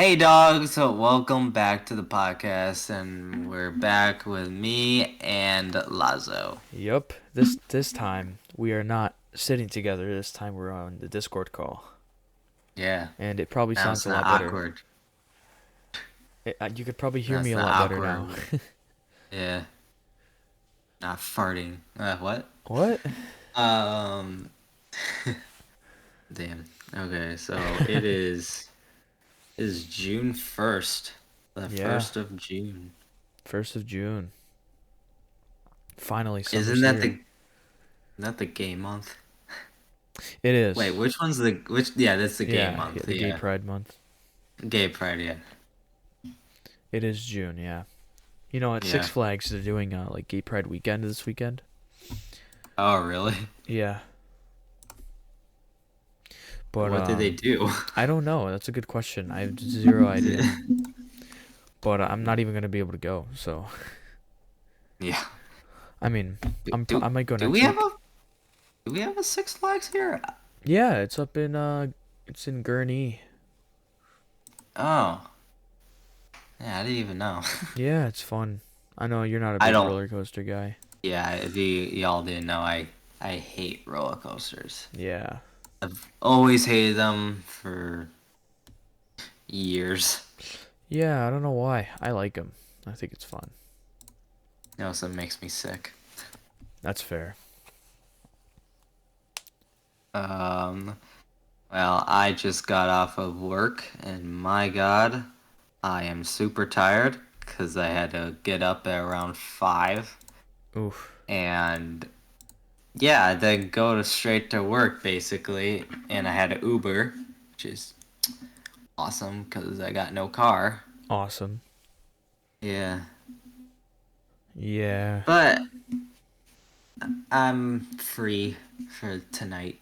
Hey dogs, so welcome back to the podcast, and we're back with me and Lazo. Yup. This time we are not sitting together. This time we're on the Discord call, Yeah, and it probably now sounds it's a not lot better. awkward. You could probably hear Now me it's a not lot better now. awkward. Yeah, not farting. What? What? Um, damn. Okay, so it is June 1st, the Yeah, 1st of June. 1st of June. Finally, Isn't summer's that here. the gay month? It Wait, is. which one's which? Yeah, that's the gay Yeah, month. the Gay Yeah, Pride Month. gay pride. Yeah, It is June. Yeah. At Six yeah. Flags they're doing like Gay Pride weekend this weekend. Oh, really? Yeah, but What did they do? I don't know. That's a good question. I have zero idea. But I'm not even gonna be able to go. So Yeah. I mean, I Do might go do we next have week. a do we have a Six Flags here? Yeah, it's in Gurnee. Oh, yeah, I didn't even know. Yeah, it's fun. I know you're not a I big don't. roller coaster guy. Yeah, if y'all didn't know, I hate roller coasters. Yeah. I've always hated them for years. Yeah, I don't know why. I like them. I think it's fun. It also makes me sick. That's fair. Um, well, I just got off of work, and my God, I am super tired because I had to get up at around 5, Oof. and yeah, then go to straight to work basically, and I had an Uber, which is awesome because I got no car. Awesome. Yeah, Yeah. but I'm free for tonight.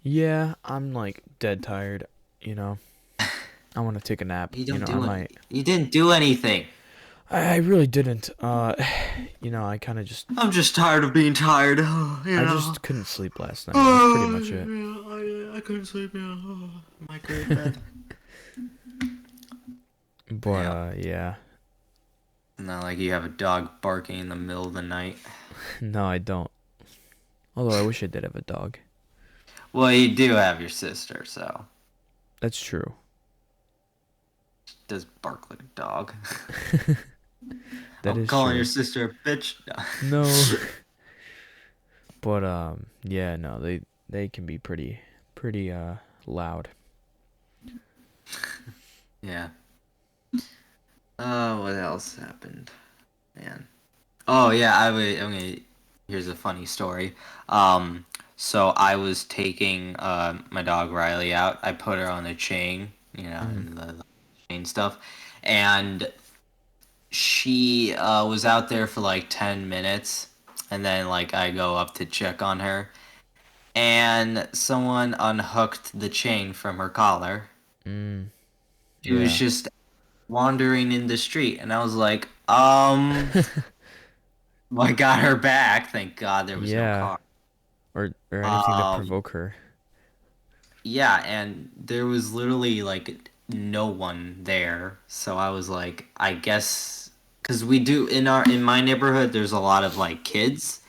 Yeah, I'm like dead tired, you know. I want to take a nap. You don't I do it. might. You didn't do anything. I really didn't. I kind of just I'm just tired of being tired. I just couldn't sleep last night. That's pretty much it. I couldn't sleep. Yeah, my great bed. But Yeah, yeah. not like you have a dog barking in the middle of the night. No, I don't. Although I wish I did have a dog. Well, you do have your sister, so That's true. she does bark like a dog. That I'm is calling your true. sister a bitch. No. But yeah, no, they can be pretty loud. Yeah. What else happened, man? Oh yeah, I'm gonna. Here's a funny story. Um, so I was taking my dog Riley out. I put her on a chain, Mm. and the chain stuff, and she was out there for like 10 minutes, and then like I go up to check on her, and someone unhooked the chain from her collar. Mm. She was Yeah. just wandering in the street, and I was like, well, I got her back. Thank God there was no Yeah. car. Or anything to Um, provoke her. yeah, and there was literally like no one there. So I was like, I guess because we do in my neighborhood, there's a lot of like kids,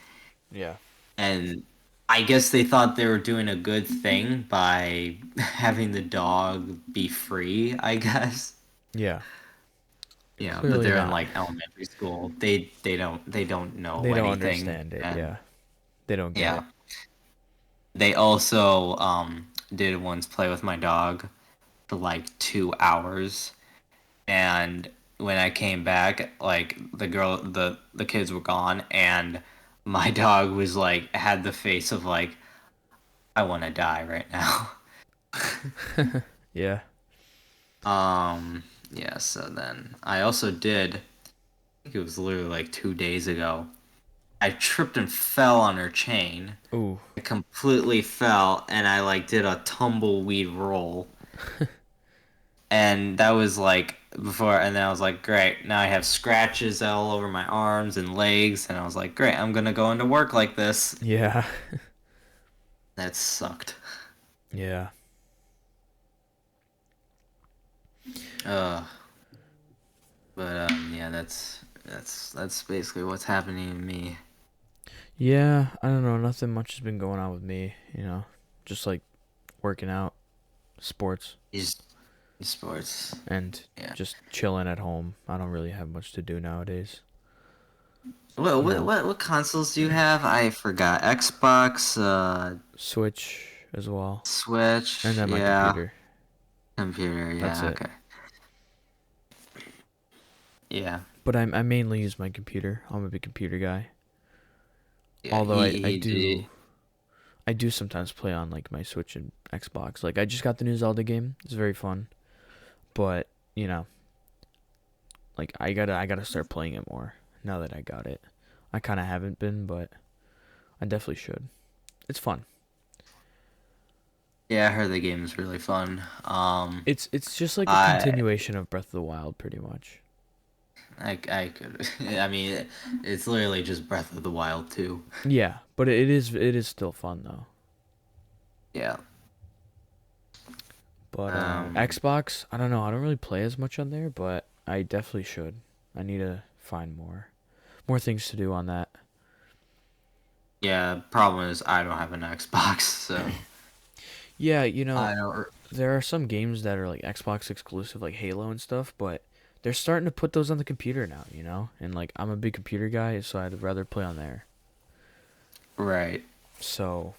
Yeah. and I guess they thought they were doing a good thing by having the dog be free, I guess. Yeah. But Clearly they're in not. like elementary school. They don't know They don't anything, understand it. and Yeah. They don't get yeah. it. They also did once play with my dog for like 2 hours, and when I came back, like the kids were gone, and my dog was like had the face of like I want to die right now. Yeah. Yeah. So then I also did. I think it was literally like 2 days ago. I tripped and fell on her chain. Ooh. I completely fell, and I like did a tumbleweed roll. And that was like before, and then I was like, great, now I have scratches all over my arms and legs, and I was like, great, I'm gonna go into work like this. Yeah. That sucked. Yeah. Uh, but yeah, that's basically what's happening to me. Yeah, I don't know. Nothing much has been going on with me. Just like working out, sports, These sports. and Yeah. just chilling at home. I don't really have much to do nowadays. What You what know, what what consoles do you have? I forgot. Xbox, Switch as well, and Switch, then my yeah. computer. Computer, That's yeah, it. okay. Yeah. But I mainly use my computer. I'm a big computer guy. Yeah, Although he I do sometimes play on like my Switch and Xbox. Like I just got the new Zelda game. It's very fun. But, you know, like I gotta start playing it more now that I got it. I kinda haven't been, but I definitely should. It's fun. yeah, I heard the game is really fun. It's just like a I continuation of Breath of the Wild pretty much. I could I mean it's literally just Breath of the Wild too. Yeah, but it is still fun though. Yeah. But Um Xbox, I don't know. I don't really play as much on there, but I definitely should. I need to find more things to do on that. yeah, problem is I don't have an Xbox, so Yeah, I don't there are some games that are like Xbox exclusive, like Halo and stuff, but they're starting to put those on the computer now. And like I'm a big computer guy, so I'd rather play on there. right. So,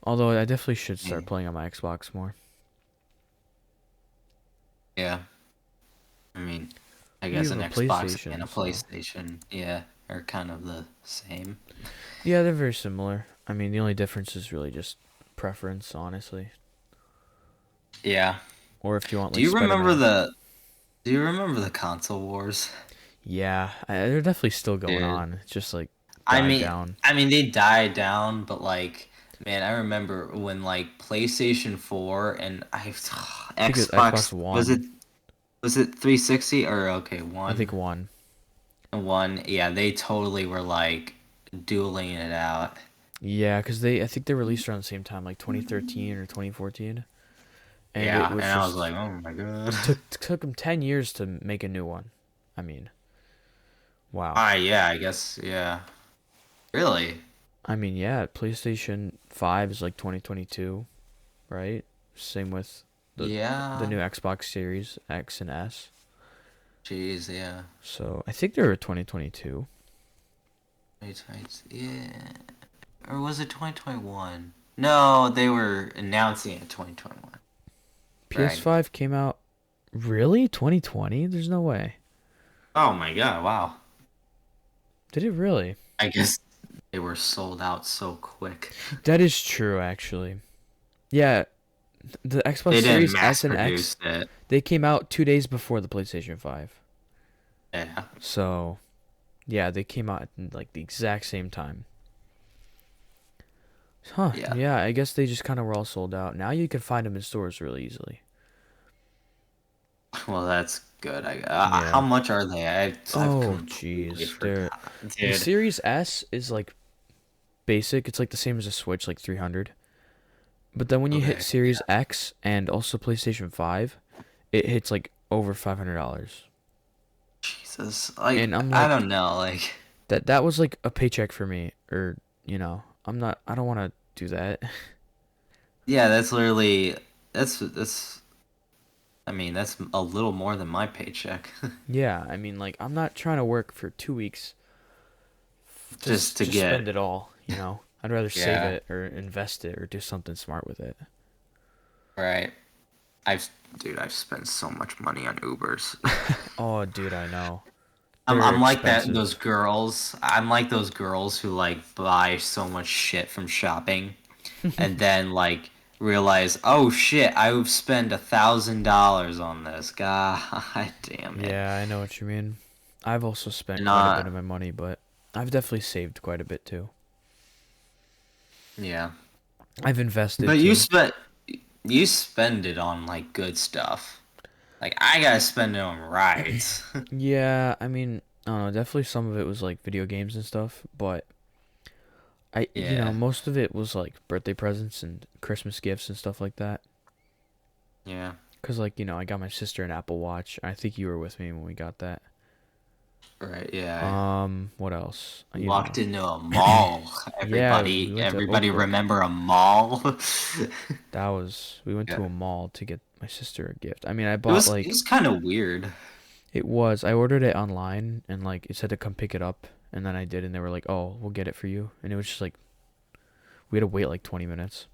although I definitely should Yeah. start playing on my Xbox more. Yeah. I mean, I You guess have an a Xbox and PlayStation, a so PlayStation, yeah, are kind of the same. yeah, they're very similar. I mean, the only difference is really just preference, honestly. Yeah. Or if you want Do like you remember Spider-Man. the Do you remember the console wars? Yeah, they're definitely still going Dude. on. It's just like I died mean, down. they died down, but like, man, I remember when like PlayStation 4 and I I think it was Xbox Xbox One. was it 360 or okay, I think one one. one, yeah, they totally were like dueling it out. Yeah, because I think they released around the same time, like 2013 or 2014, and it Yeah, was and I was just like, "Oh my God." took them 10 years to make a new one. I mean, wow. Yeah, I guess yeah. Really? I mean, yeah, PlayStation 5 is like 2022, right? Same with the Yeah. new Xbox Series X and S. Jeez, yeah. So I think they were 2022. Yeah. Or was it 2021? No, they were announcing it 2021. Right. PS5 came out really 2020? There's no way. Oh my God, wow. Did it really? I guess they were sold out so quick. That is true, actually. Yeah, the Xbox They didn't Series mass S and X, produce it. they came out 2 days before the PlayStation 5. Yeah. So, yeah, they came out at like the exact same time. Huh, Yeah. yeah, I guess they just kind of were all sold out. Now you can find them in stores really easily. Well, that's good. How Yeah. much are they? I've Oh, completely jeez. forgot. The Dude. Series S is like basic. It's like the same as a Switch, like 300. But then when you hit Okay. Series X and also PlayStation 5, it hits like over $500. Jesus. And Like, I'm I like, don't know. Like, that was like a paycheck for me, or I don't want to do that. yeah, that's literally that's I mean, that's a little more than my paycheck. Yeah, I mean, like I'm not trying to work for 2 weeks to Just to just get spend it all. I'd rather save yeah, it or invest it or do something smart with it. right. I've I've spent so much money on Ubers. Oh, dude, I know. I'm They're I'm like that those expensive. girls. I'm like those girls who like buy so much shit from shopping and then like realize, oh shit, I've spent $1,000 on this. God damn it. Yeah, I know what you mean. I've also spent quite a bit Not of my money, but I've definitely saved quite a bit too. yeah. I've invested But too. you spend it on like good stuff. Like I gotta spend it on rides. Yeah, I mean, I don't know, definitely some of it was like video games and stuff, but Yeah, most of it was like birthday presents and Christmas gifts and stuff like that. yeah. Cause like I got my sister an Apple Watch. I think you were with me when we got that. Right, yeah. What else? Walked into a mall. Yeah, we went to Everybody Oakbrook. remember a mall? We went to Yeah. a mall to get my sister a gift. I mean, I It bought was it like was kind of weird. I ordered it online and like it said to come pick it up, and then I did, and they were like, "Oh, we'll get it for you," and it was just like we had to wait like 20 minutes.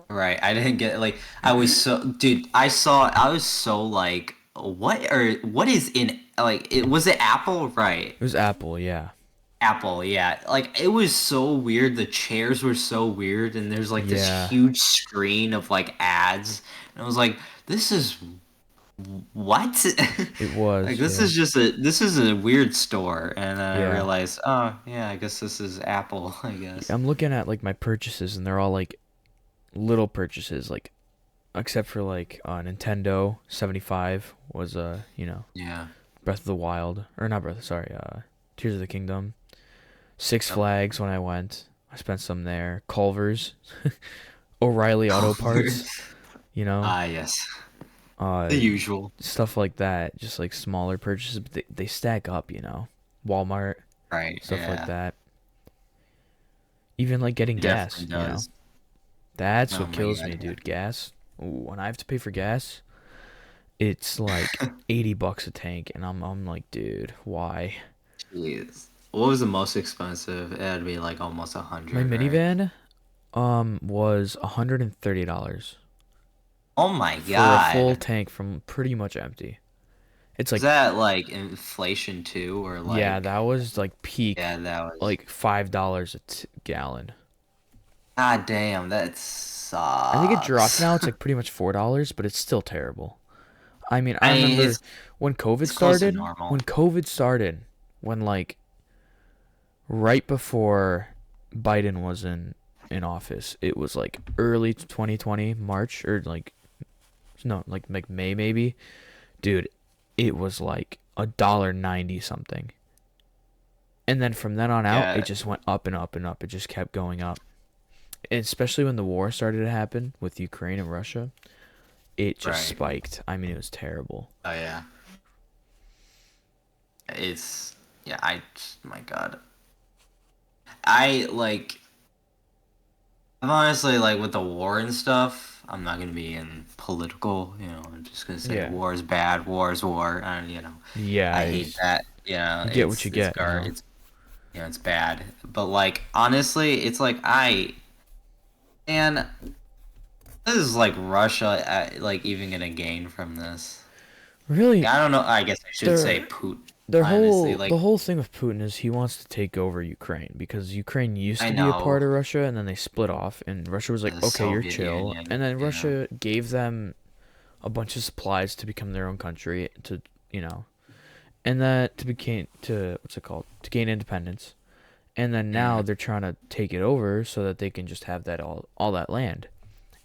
Right. I didn't get like I was so dude, I was so like what is in like it was it Apple, right? It was Apple, yeah, Apple, yeah. Like it was so weird. The chairs were so weird and there's like this yeah, huge screen of like ads. And I was like, this is what? it Like was, yeah, this is a weird store. And then I yeah. realized, oh yeah, I guess this is Apple, I guess. I'm looking at like my purchases, and they're all like little purchases, like except for like Nintendo 75 was Yeah. Breath of the Wild, or not Breath, sorry, Tears of the Kingdom. Six Yep. Flags when I went, I spent some there. Culver's, O'Reilly Auto Parts, you know, Ah, yes. The uh, usual. stuff like that. Just like smaller purchases, but they stack up, Walmart, Right. stuff like Yeah. that. Even like getting It gas, definitely does. That's Oh what my kills God. me, Yeah. dude. Gas. Ooh, when I have to pay for gas, it's like $80 a tank, and I'm like, dude, why? Jeez. What was the most expensive? It had to be like almost a My hundred, right? minivan was $130 Oh my for a full God. tank from pretty much empty. It's Was like, that like inflation too, or yeah, like that was like yeah, peak, that was like $5 a gallon. God damn, that I think it dropped sucks. now. It's like pretty much $4, but it's still terrible. I mean, I I mean, remember when COVID it's close to started. normal. When COVID started, when like right before Biden was in office, it was like early 2020, March, or like no, like May maybe. Dude, it was like $1.90 something. And then from then on out, it Yeah, just went up and up and up. It just kept going up. And especially when the war started to happen with Ukraine and Russia, it just right. spiked. I mean, it was terrible. Oh yeah. It's yeah, I my God. I like I'm honestly like with the war and stuff, I'm not gonna be in political, I'm just gonna say Yeah. war is bad, war is war, and Yeah, I hate that. you get what you It's get. it's it's bad. But like honestly, it's like and this is like Russia like even gonna gain from this. Really, Yeah, I don't know. I guess I should say their Putin. their Honestly, whole like the whole thing with Putin is he wants to take over Ukraine because Ukraine used I to be a part know of Russia and then they split off and Russia was like, the "Okay, you're Soviet chill." Union. And then Yeah, Russia gave them a bunch of supplies to become their own country you know, and that to became to what's it called? To gain independence. And then now mm, they're trying to take it over so that they can just have that all that land.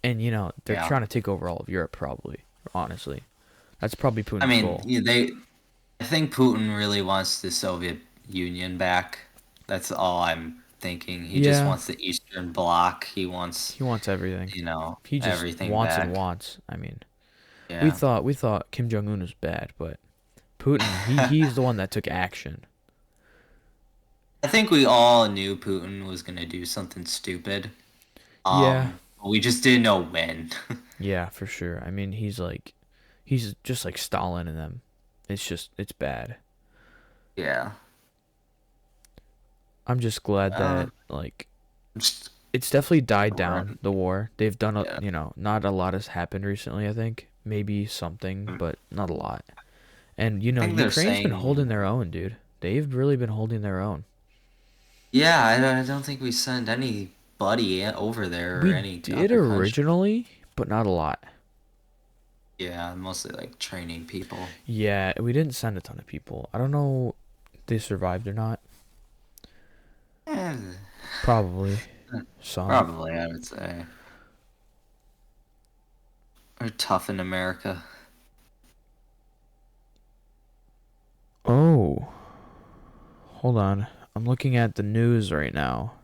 And they're yeah. trying to take over all of Europe probably, honestly. That's probably I Putin's mean, goal. yeah, they. I think Putin really wants the Soviet Union back. That's all I'm thinking. He just Yeah, wants the Eastern Bloc. He wants, he wants everything. He just everything wants and back. wants. I mean, we Yeah. thought we thought Kim Jong Un was bad, but Putin, he's the one that took action. I think we all knew Putin was gonna do something stupid. Yeah, We just didn't know when. yeah, for sure. I mean, he's just like Stalin and them. It's bad. Yeah. I'm just glad Uh, that like just it's definitely died down run. the war. They've done Yeah. not a lot has happened recently, I think. Maybe something, I but not a lot. And think they're Ukraine's been holding saying, their own, dude. They've really been holding their own. yeah, I don't think we send anybody over there or We any did other country. originally, but not a lot. Yeah, mostly like training people. Yeah, we didn't send a ton of people. I don't know if they survived or not. Eh, Probably some. probably, I would say. We're tough in America. Oh, hold on. I'm looking at the news right now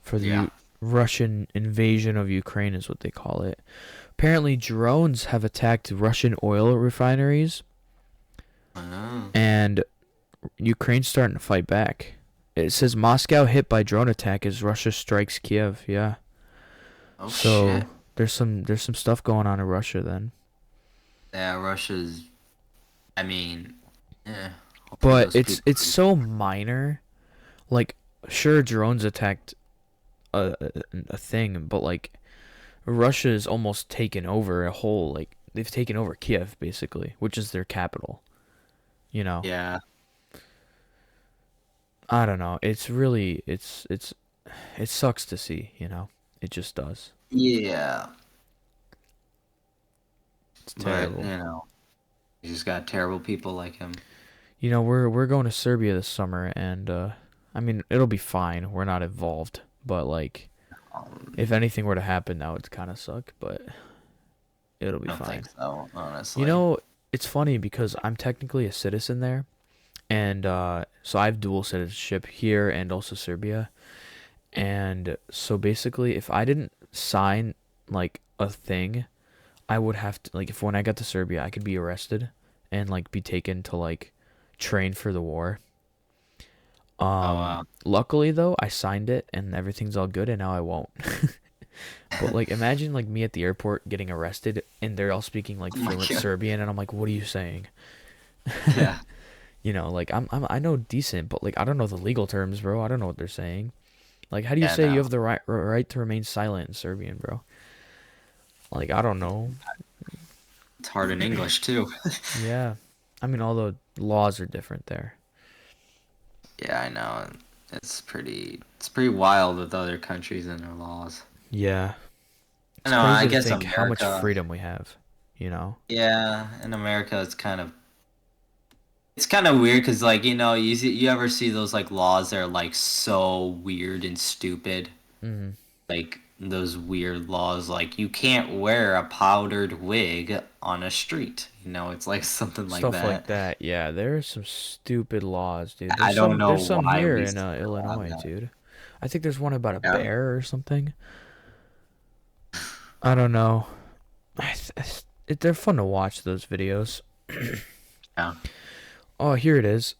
for the Yeah. Russian invasion of Ukraine is what they call it. Apparently, drones have attacked Russian oil refineries, Oh, and Ukraine's starting to fight back. It says Moscow hit by drone attack as Russia strikes Kiev. Yeah. oh So shit. there's some stuff going on in Russia then. Yeah, Russia's. I mean, yeah. Hopefully But those it's people. so minor. Like, sure, drones attacked a thing, but like Russia is almost taken over a whole, like they've taken over Kiev basically, which is their capital. You know, Yeah. I don't know. It's really it sucks to see. It just does. Yeah. It's But terrible. you just got terrible people like him. We're going to Serbia this summer, and I mean it'll be fine. We're not involved, but like if Um, anything were to happen, that would kind of suck. But it'll be I don't think fine. so, You honestly. know, it's funny because I'm technically a citizen there, and so I have dual citizenship here and also Serbia. And so basically, if I didn't sign like a thing, I would have to like if when I got to Serbia, I could be arrested and like be taken to like train for the war. Oh wow. Luckily though, I signed it and everything's all good, and now I won't. But like imagine like me at the airport getting arrested and they're all speaking like Oh my fluent god. Serbian and I'm like, "What are you saying?" Yeah. Like I know decent, but like I don't know the legal terms, bro. I don't know what they're saying. Like how do you Yeah, say you no. have the right to remain silent in Serbian, bro? Like I don't know. It's hard in English too. Yeah. I mean, although laws are different there. Yeah, I know. It's pretty wild with other countries and their laws. Yeah. I It's know, I crazy to guess think how much America, freedom we have, you know? yeah, in America it's kind of weird because like, you ever see those like laws that are like so weird and stupid? Hmm. Like those weird laws like you can't wear a powdered wig on a street. It's like something like Stuff like that. that. Yeah, there are some stupid laws, dude. I There's don't some know there's some why here we in still have Illinois, that. dude. I think there's one about a Yeah. bear or something. I don't know. They're fun to watch those videos. Yeah. Oh, here it is.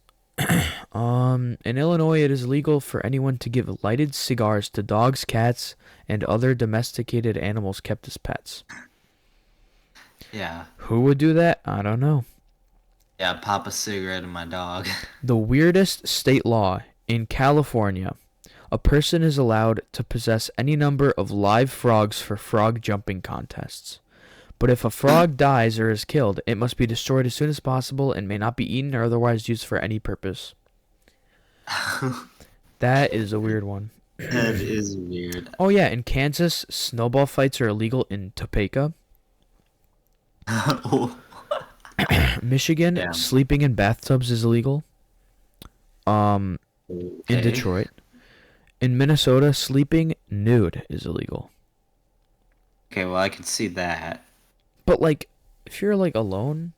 In Illinois, it is legal for anyone to give lighted cigars to dogs, cats, and other domesticated animals kept as pets. Yeah. Who would do that? I don't know. Yeah, pop a cigarette in my dog. The weirdest state law in California. A person is allowed to possess any number of live frogs for frog jumping contests. But if a frog dies or is killed, it must be destroyed as soon as possible and may not be eaten or otherwise used for any purpose. That is a weird one. That is weird. Oh yeah, in Kansas, snowball fights are illegal in Topeka. Oh, Michigan, damn. sleeping in bathtubs is illegal. Um, in Okay. Detroit. In Minnesota, sleeping nude is illegal. Okay, well, I can see that. But like, if you're like alone,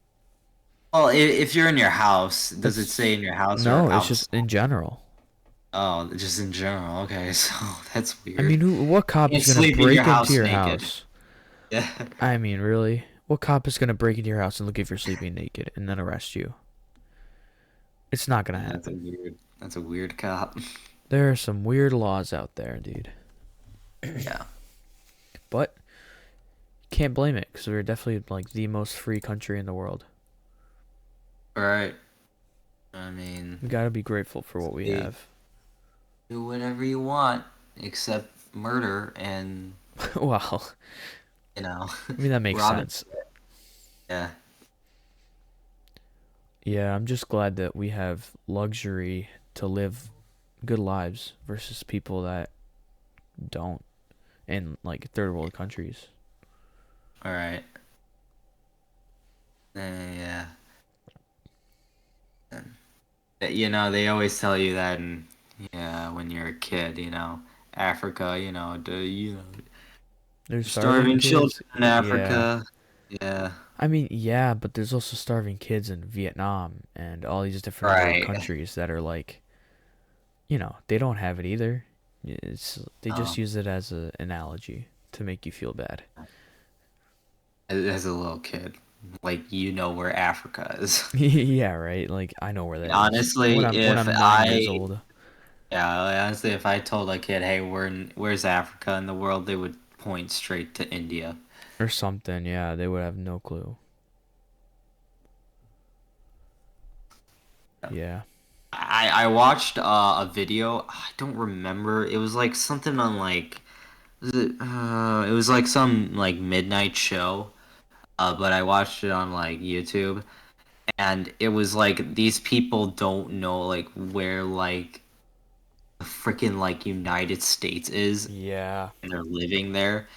Well, if you're in your house, does it say that's in your house or no. It's just outside? in general. Oh, just in general. Okay, so that's I weird. mean, what cop You is can't gonna sleep in your break into house your naked. house? Yeah. I mean, really? What cop is gonna break into your house and look if you're sleeping naked and then arrest you? It's not gonna That's a happen. weird. That's a weird cop. There are some weird laws out there, dude. Yeah. But can't blame it because we're definitely like the most free country in the world. All right. I mean, We gotta be grateful for what we they have. do whatever you want except murder and Well, you know I mean that makes robbing. sense. Yeah. Yeah, I'm just glad that we have luxury to live good lives versus people that don't in like third world countries. All right. Yeah. They always tell you that, and yeah, when you're a kid, Africa, There's starving starving children kids. in Yeah. Africa. Yeah. I mean, yeah, but there's also starving kids in Vietnam and all these different world Right. countries that are like, they don't have it either. They just Oh, use it as an analogy to make you feel bad. as a little kid. Like you know where Africa is. Yeah, right. Like I know where that is. Honestly, When if I'm 9 years I old yeah, honestly, if I told a kid, "Hey, where's Africa in the world?" they would point straight to India. or something, yeah, they would have no clue. Yeah. I watched a video. I don't remember. It was like something on like it was like some like midnight show. But I watched it on like YouTube, and it was like these people don't know like where like the freaking like United States is, Yeah. and they're living there.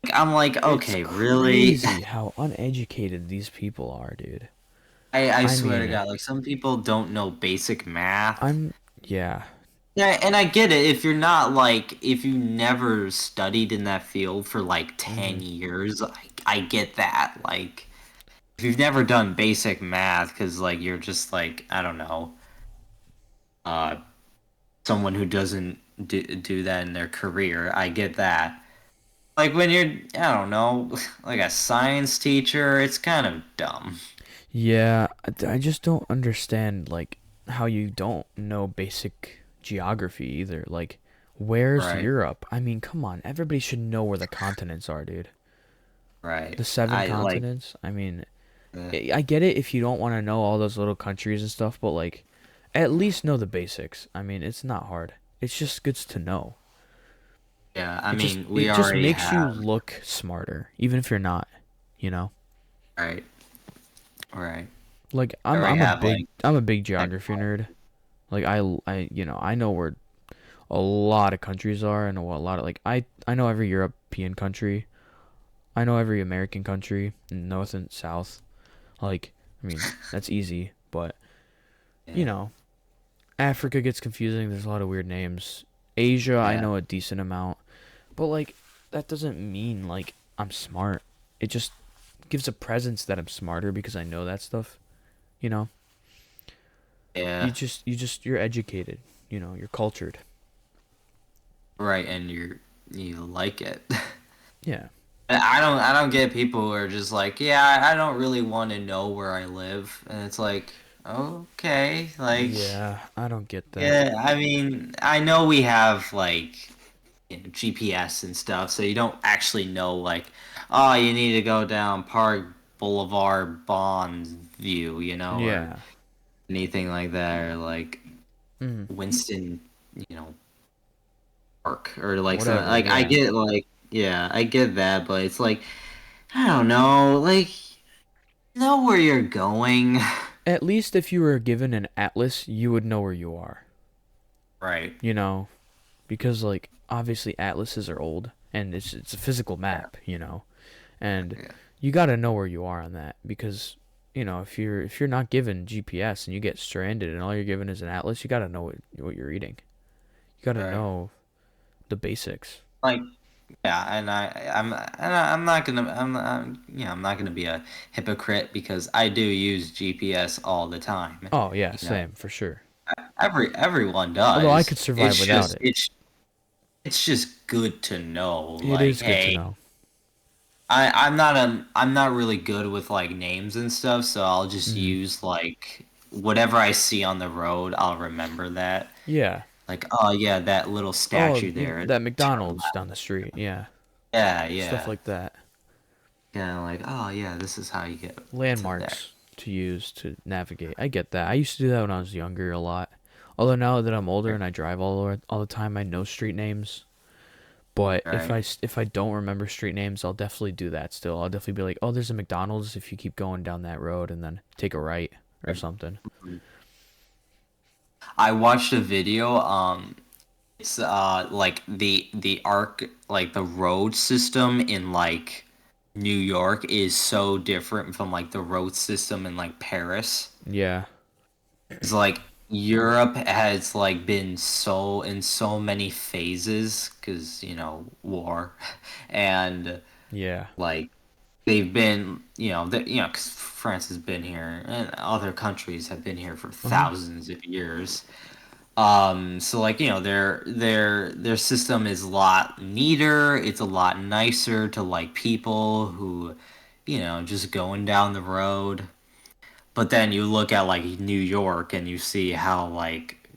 Like, I'm like, It's okay, really? crazy how uneducated these people are, dude. I I swear to mean, God, like some people don't know basic math. I'm yeah. Yeah, and I get it. If you're not like, if you never studied in that field for like 10 Mhm. years, I get that. Like, if you've never done basic math, because like you're just like, I don't know, uh, someone who doesn't do that in their career, I get that. Like when you're, I don't know, like a science teacher, it's kind of dumb. Yeah, I just don't understand like how you don't know basic geography either. Like, where's Right, Europe? I mean, come on, everybody should know where the continents are, dude. right. The seven I like, continents. I mean, uh, I get it if you don't want to know all those little countries and stuff, but like, at least know the basics. I mean, it's not hard. It's just good to know. yeah, I It just mean, we it just already makes you have, look smarter, even if you're not. You know, right, right. like I already have like, I'm a big like, geography nerd. Like I know where a lot of countries are and a lot of like I know every European country. I know every American country, north and south. Like, I mean, that's easy, but you yeah, know, Africa gets confusing. There's a lot of weird names. Asia, I yeah, know a decent amount, but like that doesn't mean like I'm smart. It just gives a presence that I'm smarter because I know that stuff. You know, yeah, you're educated. You know, you're cultured. right, and you like it. Yeah. I don't get people who are just like, yeah, I don't really want to know where I live, and it's like, okay, like, Yeah, I don't get that. yeah, I mean, I know we have like GPS and stuff, so you don't actually know like, oh, you need to go down Park Boulevard Bonds View, or Yeah. anything like that, or like Mm, Winston, Park, or like something. whatever, Like I yeah. get like, yeah, I get that, but it's like, I don't know, like, know where you're going. At least if you were given an atlas, you would know where you are. Right. You know, because like obviously atlases are old and it's a physical Yeah. map, and Yeah. you got to know where you are on that because if you're not given GPS and you get stranded and all you're given is an atlas, you got to know what you're eating. You got to Right. know the basics. Like, yeah, I'm not gonna I'm not gonna be a hypocrite because I do use GPS all the time. Oh yeah, You know, same for sure. everyone Although I does. could survive without it. It's just good to know. It Like, is good to hey, know. I'm not really good with like names and stuff, so I'll just Hmm. use like whatever I see on the road. I'll remember that. Yeah. Like, oh yeah, that little Oh, statue there. that Turn McDonald's down left. the street. Yeah. Yeah, Stuff yeah. like that. Kind of like, oh yeah, this is how you get to there. Landmarks to use to navigate. I get that. I used to do that when I was younger a lot. Although now that I'm older and I drive all the time, I know street names. But Right. if I don't remember street names, I'll definitely do that still. I'll definitely be like, "Oh, there's a McDonald's if you keep going down that road and then take a right or Right. something." I watched a video. It's like the arc, like the road system in like New York is so different from like the road system in like Paris. Yeah. It's like Europe has like been so in so many phases because war, and Yeah. like they've been because France has been here and other countries have been here for Uh-huh. thousands of years. So like their system is a lot neater. It's a lot nicer to like people who just going down the road. But then you look at like New York and you see how like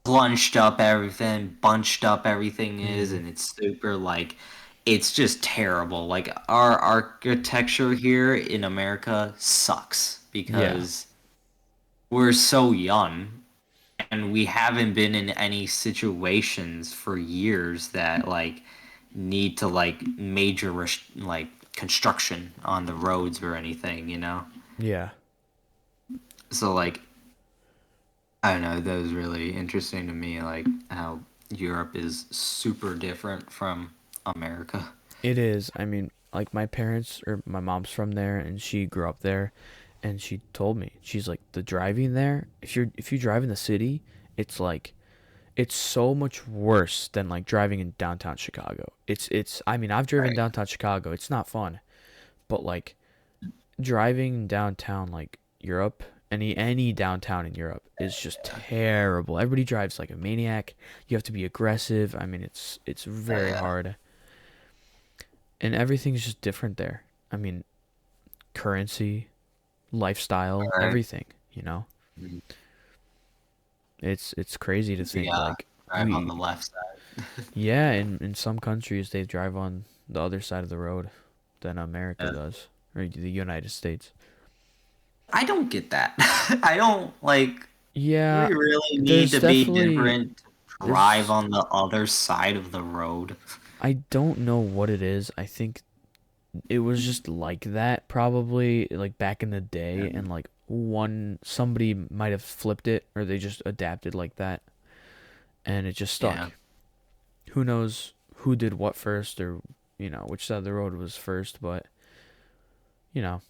bunched up everything is, Mm, and it's super like it's just terrible. Like our architecture here in America sucks yeah, because we're so young and we haven't been in any situations for years that like need to like like construction on the roads or anything. yeah. So like I don't know, that was really interesting to me, like how Europe is super different from America. It is. I mean, like my parents or my mom's from there, and she grew up there, and she told me she's like the driving there. If you drive in the city, it's like it's so much worse than like driving in downtown Chicago. It's. I mean, I've driven Right. downtown Chicago. It's not fun, but like driving downtown like Europe, any downtown in Europe is just terrible. Everybody drives like a maniac. You have to be aggressive. I mean, it's very Yeah. hard, and everything's just different there. I mean, currency, lifestyle, All right. everything. You know, it's crazy to think Yeah. like Drive on we the left side. yeah, in some countries they drive on the other side of the road than America Yeah. does or the United States. I don't get that. I don't like. Do Yeah, we really need there's to be definitely different to drive there's on the other side of the road? I don't know what it is. I think it was just like that probably like back in the day and like one somebody might have flipped it or they just adapted like that and it just Yeah. stuck. Who knows who did what first or which side of the road was first, but you know,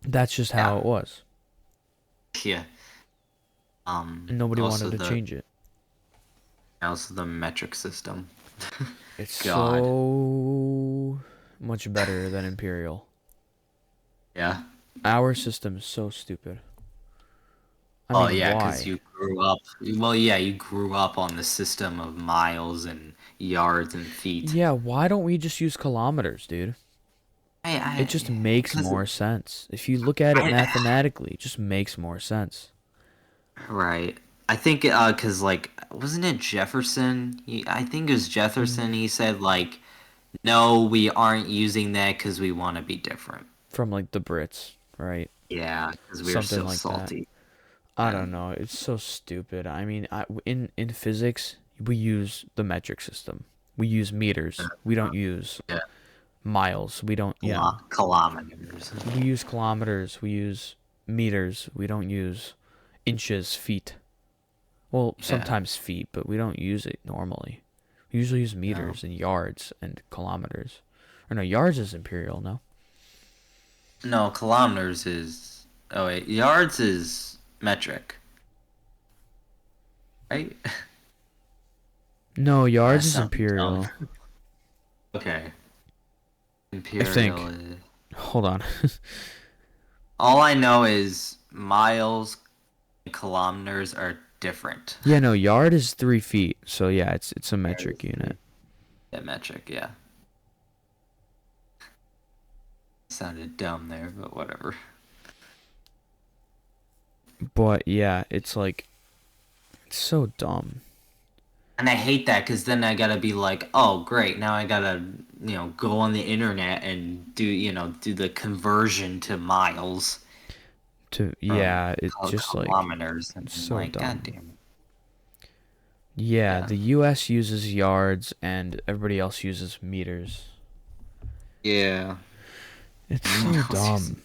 that's just how Yeah. it was. Yeah. And nobody Also wanted to the change it. also the metric system. It's God. so much better than Imperial. Yeah. Our system is so stupid. I Oh mean, yeah, because why? you grew up. Well, yeah, you grew up on the system of miles and yards and feet. Yeah, why don't we just use kilometers, dude? It just makes Because more sense. If you look at it I, mathematically, it just makes more sense. right. I think because like wasn't it Jefferson? I think it was Jefferson. Mm, He said like, no, we aren't using that because we want to be different. from like the Brits, right? Yeah, because we are Something so like that. salty. I don't And know. It's so stupid. I mean, in physics, we use the metric system. We use meters. We don't use yeah, miles. We don't, kilometers. we use kilometers. We use meters. We don't use inches, feet. Well, Yeah. sometimes feet, but we don't use it normally. We usually use No. meters and yards and kilometers. Or no, yards is imperial, no? No, kilometers is. Oh wait, yards is metric, right? No, I yards is sound dumb. imperial. Okay. I Imperial think. is. Hold on. All I know is miles and kilometers are different. Yeah, no, yard is 3 feet. So yeah, it's a There metric is unit. yeah, metric, yeah. Sounded dumb there, but whatever. But yeah, it's like it's so dumb. And I hate that because then I gotta be like, oh, great, now I gotta, go on the internet and do the conversion to miles To from yeah, it's just like kilometers. And it's I'm so like, God dumb. damn it. Yeah, Yeah. the US uses yards and everybody else uses meters. Yeah. It's Everyone so else uses. dumb.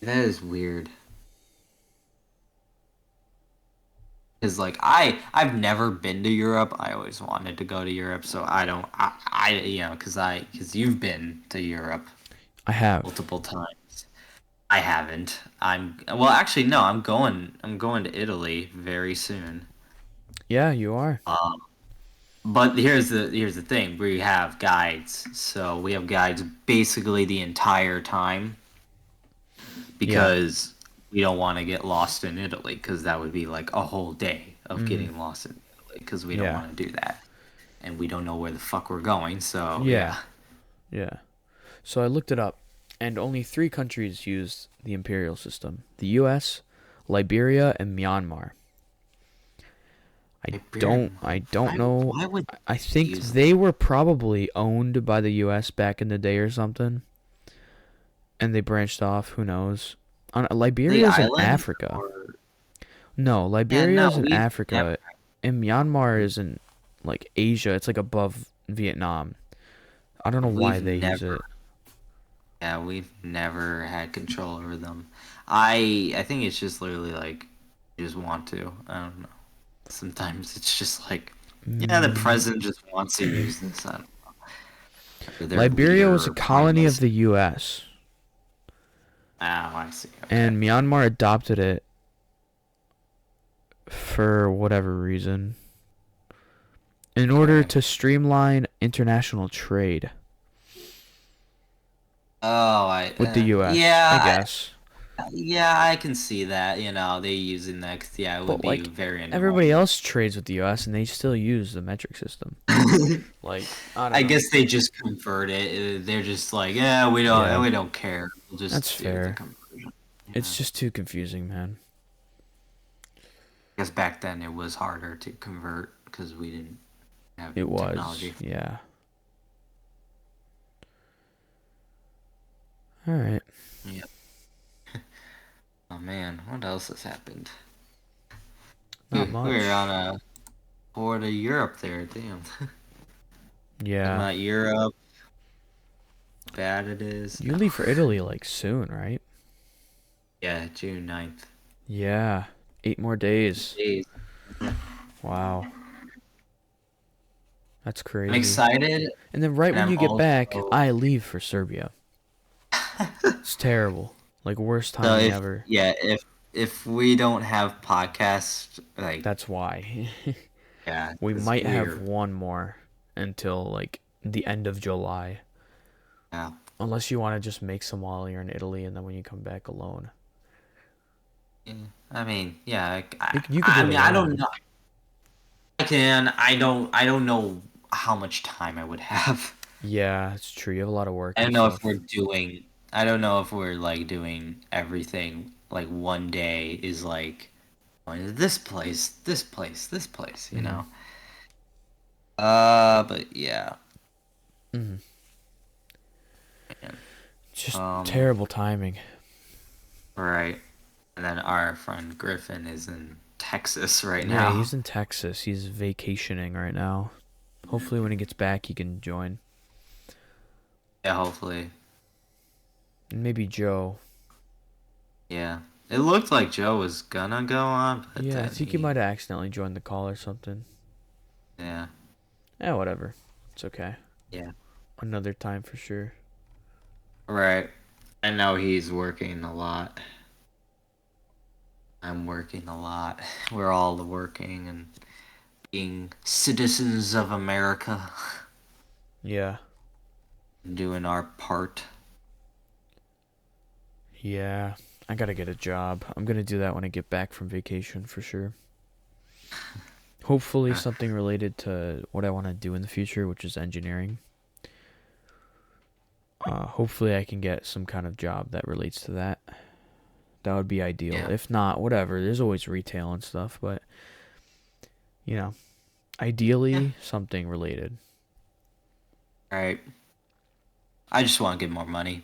That is weird. Because like I've never been to Europe. I always wanted to go to Europe, so I don't because you've been to Europe I have. multiple times. I haven't. Well, actually no. I'm going to Italy very soon. Yeah, you are. Um, but here's the thing. We have guides, so we have guides basically the entire time Yeah. because we don't want to get lost in Italy because that would be like a whole day of Mm. getting lost in Italy because we don't Yeah. want to do that and we don't know where the fuck we're going. So Yeah. yeah, Yeah. So I looked it up, and only three countries used the imperial system: the U.S., Liberia, and Myanmar. I don't know. Why would I they think use they that? were probably owned by the U.S. back in the day or something, and they branched off. Who knows? The Liberia's in island Africa. or No, yeah, no, Liberia's in we've never. Africa, and Myanmar is in like Asia. It's like above Vietnam. I don't know why We've they use never. it. Yeah, we've never had control over them. I think it's just literally like you just want to. I don't know. Sometimes it's just like, yeah, the Mm, president just wants to use this. I don't know. Or their Liberia was leader a or prime colony of minister. the U.S., Oh, I see. Okay. and Myanmar adopted it for whatever reason in order Okay. to streamline international trade Oh, with the U.S., I yeah, guess. yeah, I can see that. They using that 'cause, yeah, it would But be like very everybody annoying. else trades with the U.S. and they still use the metric system. Like I don't I know. guess they just convert it. They're just like, yeah, Yeah, we don't care. We'll that's just do the fair. conversion. Yeah. It's just too confusing, man. I guess back then it was harder to convert because we didn't have It was, technology. yeah. All right. Yeah. Oh man, what else has happened? Not We're on much. a board of Europe there. Damn. Talking Yeah. about Europe, bad it is. You No. leave for Italy like soon, right? Yeah, June 9th. Yeah. 8 more days. Jeez. Wow. That's I'm crazy. excited, And then right and when I'm you get back, also I leave for Serbia. It's terrible. Like worst so timing ever. if we don't have podcasts, like That's why. yeah, We it's might have weird. one more until like the end of July. Yeah. Unless you want to just make some while you're in Italy and then when you come back alone. Yeah. I mean, yeah. You could do it I don't alone. know. I can. I don't know how much time I would have. Yeah, it's true. You have a lot of work I and don't know if we're stuff. doing. I don't know if we're like doing everything. Like one day is like going to this place, this place, this place. Mm-hmm. But yeah, Mm-hmm. man. It's just Um, terrible timing. right. And then our friend Griffin is in Texas right Yeah, now. he's in Texas. He's vacationing right now. Hopefully, when he gets back, he can join. Yeah, hopefully. And maybe Joe. Yeah. It looked like Joe was gonna go on, but Yeah, I then think he he, might have accidentally joined the call or something. yeah, Yeah, whatever. It's okay. yeah. Another time for sure. Right. I know he's working a lot. I'm working a lot. We're all working and being citizens of America, Yeah. doing our part. Yeah. I gotta get a job. I'm gonna do that when I get back from vacation for sure. Hopefully, Uh, something related to what I want to do in the future, which is engineering. Hopefully, I can get some kind of job that relates to that. That would be ideal. yeah. If not, whatever. There's always retail and stuff, but you know, Yeah. ideally something related. Right. I just want to get more money.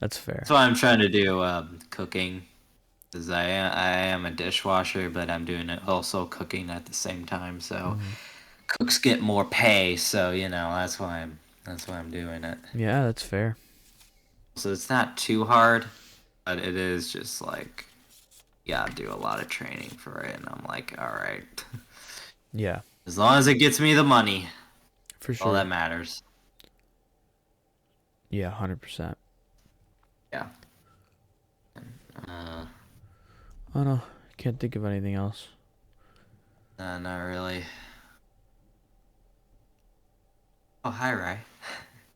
That's fair. That's why I'm trying to do cooking. Because I am a dishwasher, but I'm doing it also cooking at the same time. So Hmm. cooks get more pay. So that's why I'm doing it. Yeah, that's fair. So it's not too hard, but it is just like you gotta do a lot of training for it. And I'm like, all right, Yeah, as long as it gets me the money, for all that sure. matters. Yeah, 100%. Yeah. Uh, Oh no, can't think of anything else. not really. Oh, hi, Rai.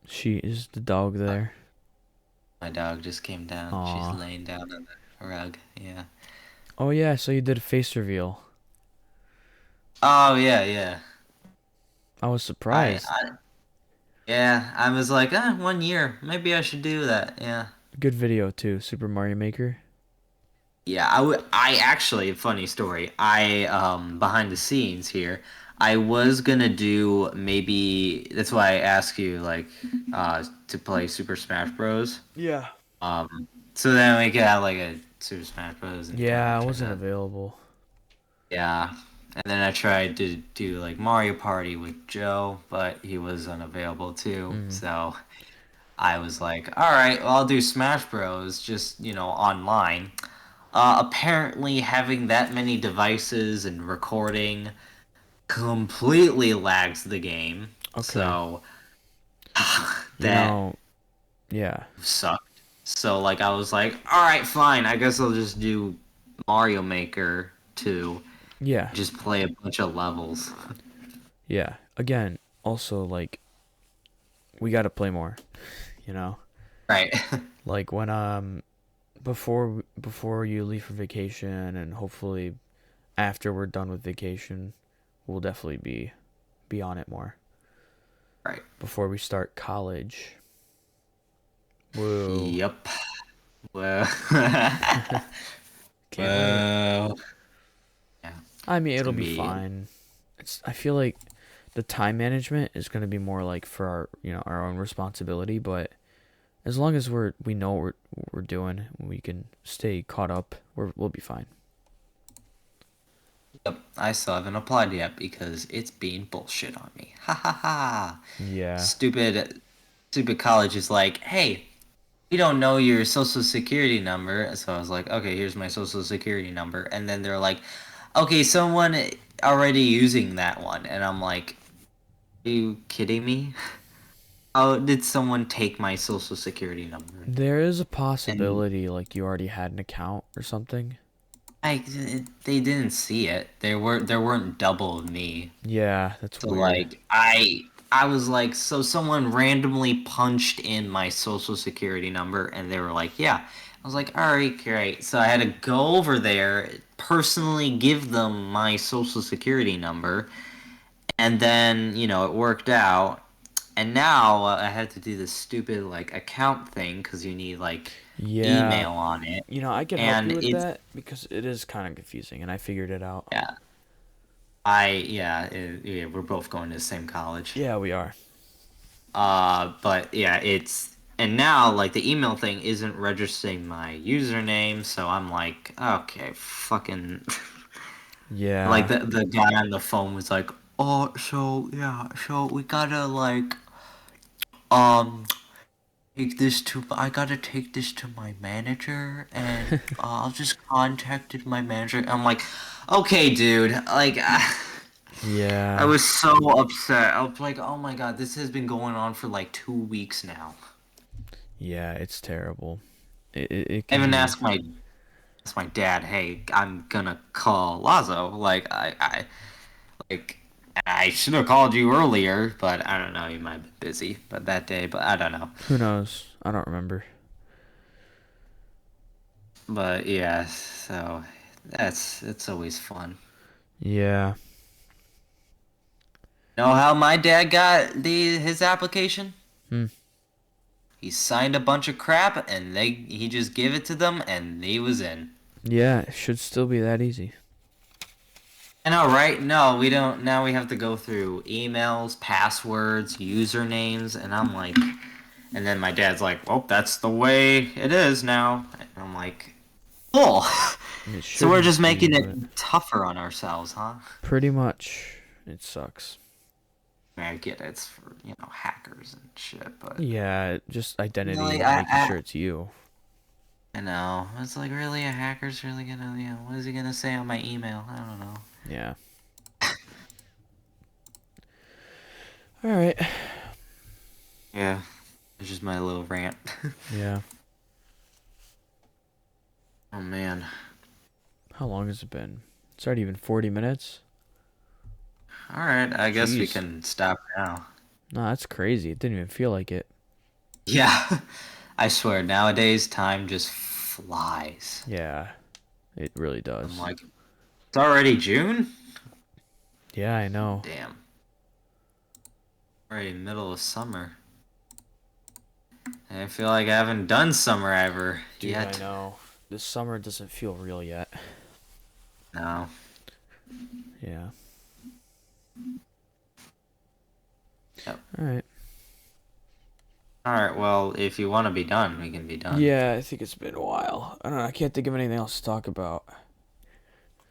She is the dog Uh, there. my dog just came down. She's Aw. laying down on the rug. Yeah. Oh yeah, so you did a face reveal. Oh yeah, yeah. I was I surprised. I Yeah, I was like, 1 year. Maybe I should do that. Yeah. Good video too. Super Mario Maker. Yeah, I actually, funny story. Behind the scenes here, I was gonna do maybe that's why I ask you like to play Super Smash Bros. Yeah. Um so then we could have like a Super Smash Bros. And kind Yeah, of I try wasn't to available. yeah. And then I tried to do like Mario Party with Joe, but he was unavailable too. Mm. So I was like, all right, well, I'll do Smash Bros. Just, online. Apparently, having that many devices and recording completely lags the game. Okay. So You that know, yeah. sucked. So, like, I was like, all right, fine. I guess I'll just do Mario Maker 2. Yeah. Just play a bunch of levels. Yeah. Again, also like we got to play more, you know? Right. Like when before you leave for vacation and hopefully after we're done with vacation, we'll definitely be on it more Right. before we start college. Whoa. Yep. Well. Can't wait. Well. Yeah. I mean, It's it'll gonna be be. fine. I feel like the time management is going to be more like for our, our own responsibility, but as long as we know what we're doing, we can stay caught up, we'll be fine. Yep, I still haven't applied yet because it's being bullshit on me. Ha ha ha. Yeah. Stupid college is like, hey, we don't know your social security number. So I was like, okay, here's my social security number. And then they're like, okay, someone already using that one. And I'm like, are you kidding me? How did someone take my social security number? There is a And possibility like you already had an account or something. they didn't see it. There weren't double of me. Yeah, that's So weird. like I was like, so someone randomly punched in my social security number and they were like, yeah. I was like, all right, great. So I had to go over there, personally give them my social security number, and then, it worked out. And now I had to do this stupid like account thing because you need like Yeah, email on it. I could help And you with it's that because it is kind of confusing and I figured it out. yeah, yeah, we're both going to the same college. Yeah, we are. But yeah, and now like the email thing isn't registering my username, so I'm like, okay, fucking like Yeah. the guy on the phone was like, oh, so yeah, so we gotta like um I gotta take this to my manager, and I'll just contacted my manager. I'm like, okay, dude, like. I Yeah. was so upset. I was like, "Oh my god, this has been going on for like 2 weeks now." Yeah, it's terrible. It I can even be. asked my dad, "Hey, I'm gonna call Lazo." Like like I should have called you earlier, but I don't know. You might have been busy, but that day, but I don't know. Who knows? I don't remember. But yeah, so it's always fun. Yeah. Know how my dad got his application? Hmm. He signed a bunch of crap, and he just gave it to them, and he was in. Yeah, it should still be that easy. I know, right? No, we don't. Now we have to go through emails, passwords, usernames, and I'm like, and then my dad's like, "Well, that's the way it is now." And I'm like, "Cool." It So we're shouldn't just be, making but it tougher on ourselves, huh? pretty much it sucks. I mean, I get it. It's for, hackers and shit, but Yeah, just identity really, and making sure it's you. I know. It's like, really, a hacker's really gonna, what is he gonna say on my email? I don't know. Yeah. All right. Yeah, it's just my little rant. Yeah. Oh man. How long has it been? It's already been 40 minutes. All right, I guess we Jeez. can stop now. No, that's crazy. It didn't even feel like it. Yeah, I swear, nowadays time just flies. Yeah, it really I'm does. like, it's already June? Yeah, I know. Damn. Already middle of summer. I feel like I haven't done summer ever Dude, I yet. know. This summer doesn't feel real yet. No. Yeah. Yep. Alright. Alright, well, if you want to be done, we can be done. Yeah, I think it's been a while. I don't know. I can't think of anything else to talk about.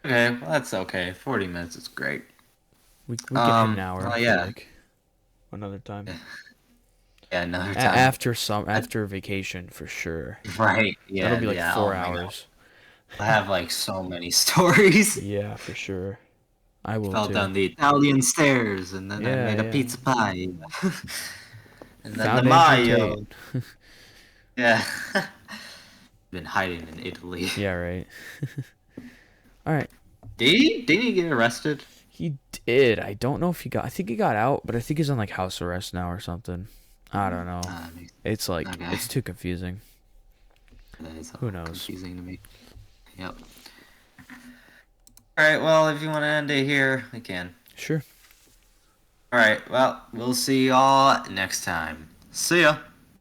Okay, well, that's okay. 40 minutes is great. We can hit an hour, I Well, feel yeah. like. Another time. Yeah, another time. I, After vacation, for sure. right. That'll Yeah, be like yeah. Oh four my God. hours. I have like so many stories. Yeah, for sure. I will Fell too. down the Italian stairs, and then I Yeah, made a yeah. pizza pie. And then the Found Andrew Tate. mayo. Yeah. Been hiding in Italy. Yeah, right. All right. Did he get arrested? He did. I don't know if he got. I think he got out, but I think he's on like house arrest now or something. I don't know. It's like Okay. it's too confusing. That is Who knows? confusing to me. Yep. Alright, well, if you want to end it here, we can. Sure. Alright, well, we'll see y'all next time. See ya!